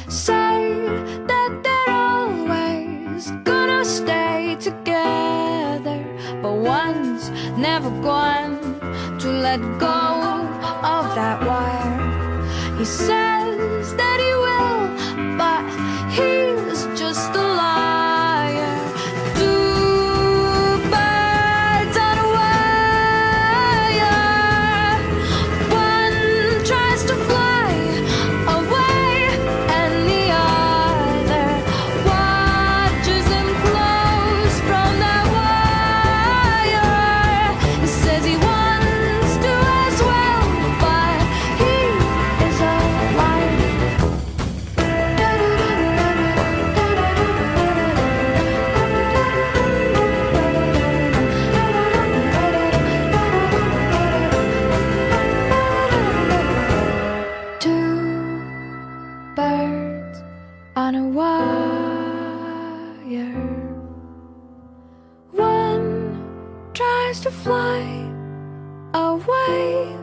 say that they're always gonna stay together, but one's never going to let go of that wire. He says that he will, but he's just a liar. Two birds on a wire. One tries to fly away, and the other watches him close from that wire. He says he wants to as well, but he is a liar. Two birds on a wire. One tries to fly away,